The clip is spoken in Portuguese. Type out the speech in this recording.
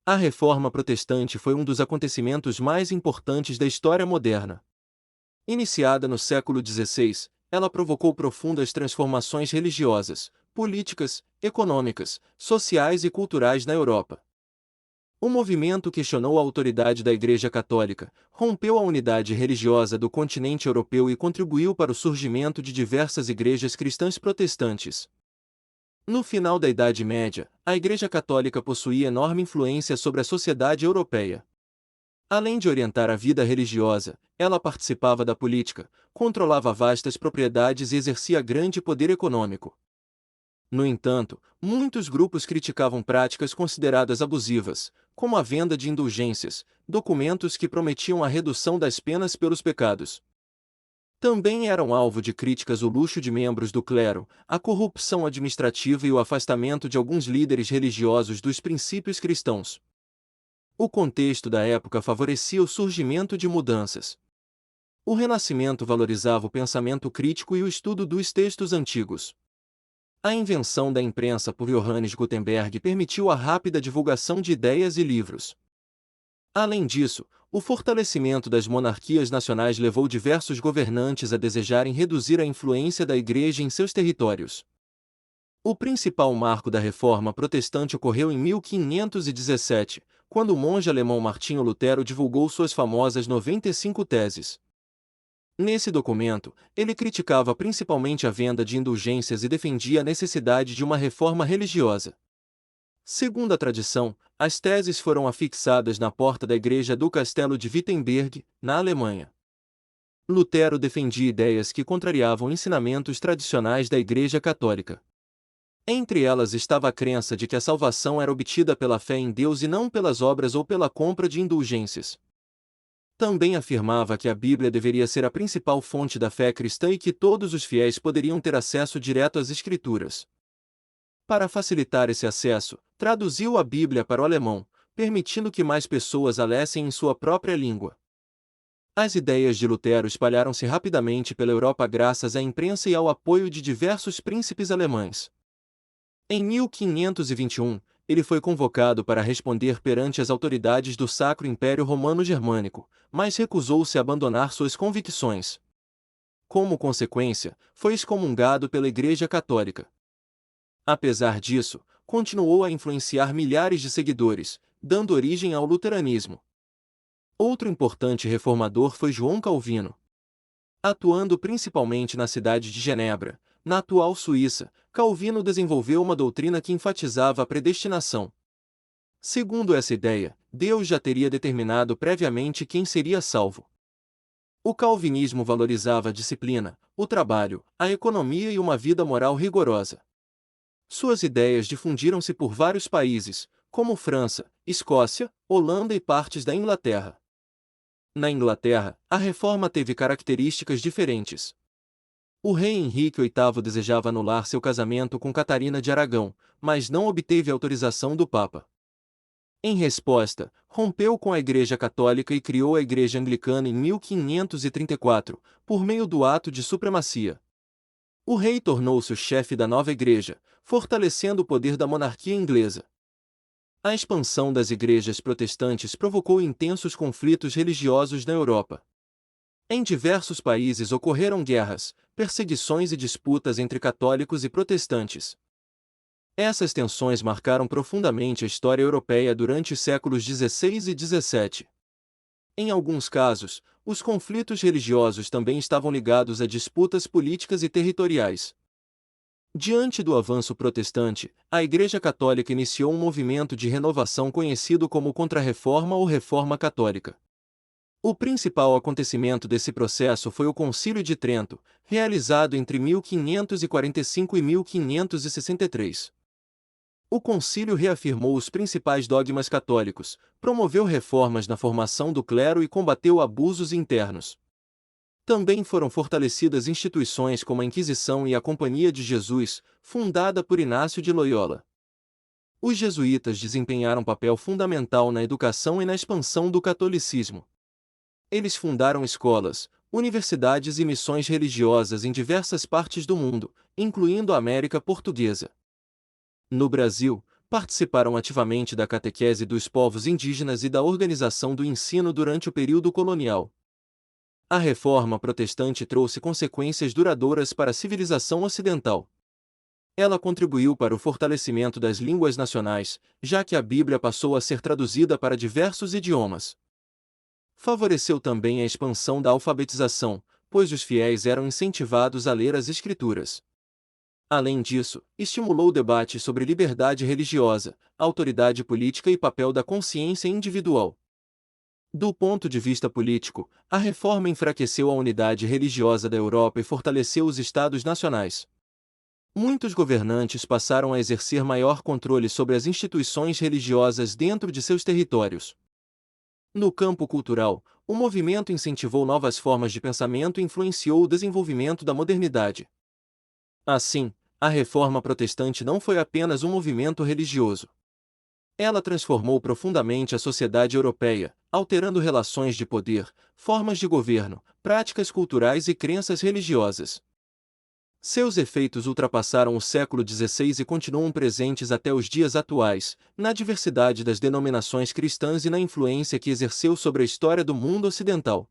A Reforma Protestante foi um dos acontecimentos mais importantes da história moderna. Iniciada no século XVI, ela provocou profundas transformações religiosas, políticas, econômicas, sociais e culturais na Europa. O movimento questionou a autoridade da Igreja Católica, rompeu a unidade religiosa do continente europeu e contribuiu para o surgimento de diversas igrejas cristãs protestantes. No final da Idade Média, a Igreja Católica possuía enorme influência sobre a sociedade europeia. Além de orientar a vida religiosa, ela participava da política, controlava vastas propriedades e exercia grande poder econômico. No entanto, muitos grupos criticavam práticas consideradas abusivas, como a venda de indulgências, documentos que prometiam a redução das penas pelos pecados. Também eram alvo de críticas o luxo de membros do clero, a corrupção administrativa e o afastamento de alguns líderes religiosos dos princípios cristãos. O contexto da época favorecia o surgimento de mudanças. O Renascimento valorizava o pensamento crítico e o estudo dos textos antigos. A invenção da imprensa por Johannes Gutenberg permitiu a rápida divulgação de ideias e livros. Além disso, o fortalecimento das monarquias nacionais levou diversos governantes a desejarem reduzir a influência da Igreja em seus territórios. O principal marco da Reforma Protestante ocorreu em 1517, quando o monge alemão Martinho Lutero divulgou suas famosas 95 Teses. Nesse documento, ele criticava principalmente a venda de indulgências e defendia a necessidade de uma reforma religiosa. Segundo a tradição, as teses foram afixadas na porta da igreja do Castelo de Wittenberg, na Alemanha. Lutero defendia ideias que contrariavam ensinamentos tradicionais da Igreja Católica. Entre elas estava a crença de que a salvação era obtida pela fé em Deus e não pelas obras ou pela compra de indulgências. Também afirmava que a Bíblia deveria ser a principal fonte da fé cristã e que todos os fiéis poderiam ter acesso direto às Escrituras. Para facilitar esse acesso, traduziu a Bíblia para o alemão, permitindo que mais pessoas a lessem em sua própria língua. As ideias de Lutero espalharam-se rapidamente pela Europa graças à imprensa e ao apoio de diversos príncipes alemães. Em 1521, ele foi convocado para responder perante as autoridades do Sacro Império Romano Germânico, mas recusou-se a abandonar suas convicções. Como consequência, foi excomungado pela Igreja Católica. Apesar disso, continuou a influenciar milhares de seguidores, dando origem ao luteranismo. Outro importante reformador foi João Calvino. Atuando principalmente na cidade de Genebra, na atual Suíça, Calvino desenvolveu uma doutrina que enfatizava a predestinação. Segundo essa ideia, Deus já teria determinado previamente quem seria salvo. O calvinismo valorizava a disciplina, o trabalho, a economia e uma vida moral rigorosa. Suas ideias difundiram-se por vários países, como França, Escócia, Holanda e partes da Inglaterra. Na Inglaterra, a reforma teve características diferentes. O rei Henrique VIII desejava anular seu casamento com Catarina de Aragão, mas não obteve autorização do Papa. Em resposta, rompeu com a Igreja Católica e criou a Igreja Anglicana em 1534, por meio do Ato de Supremacia. O rei tornou-se o chefe da nova igreja, fortalecendo o poder da monarquia inglesa. A expansão das igrejas protestantes provocou intensos conflitos religiosos na Europa. Em diversos países ocorreram guerras, perseguições e disputas entre católicos e protestantes. Essas tensões marcaram profundamente a história europeia durante os séculos XVI e XVII. Em alguns casos, os conflitos religiosos também estavam ligados a disputas políticas e territoriais. Diante do avanço protestante, a Igreja Católica iniciou um movimento de renovação conhecido como Contra-Reforma ou Reforma Católica. O principal acontecimento desse processo foi o Concílio de Trento, realizado entre 1545 e 1563. O concílio reafirmou os principais dogmas católicos, promoveu reformas na formação do clero e combateu abusos internos. Também foram fortalecidas instituições como a Inquisição e a Companhia de Jesus, fundada por Inácio de Loyola. Os jesuítas desempenharam papel fundamental na educação e na expansão do catolicismo. Eles fundaram escolas, universidades e missões religiosas em diversas partes do mundo, incluindo a América Portuguesa. No Brasil, Participaram ativamente da catequese dos povos indígenas e da organização do ensino durante o período colonial. A Reforma Protestante trouxe consequências duradouras para a civilização ocidental. Ela contribuiu para o fortalecimento das línguas nacionais, já que a Bíblia passou a ser traduzida para diversos idiomas. Favoreceu também a expansão da alfabetização, pois os fiéis eram incentivados a ler as Escrituras. Além disso, estimulou o debate sobre liberdade religiosa, autoridade política e papel da consciência individual. Do ponto de vista político, a reforma enfraqueceu a unidade religiosa da Europa e fortaleceu os Estados nacionais. Muitos governantes passaram a exercer maior controle sobre as instituições religiosas dentro de seus territórios. No campo cultural, o movimento incentivou novas formas de pensamento e influenciou o desenvolvimento da modernidade. Assim, a Reforma Protestante não foi apenas um movimento religioso. Ela transformou profundamente a sociedade europeia, alterando relações de poder, formas de governo, práticas culturais e crenças religiosas. Seus efeitos ultrapassaram o século XVI e continuam presentes até os dias atuais, na diversidade das denominações cristãs e na influência que exerceu sobre a história do mundo ocidental.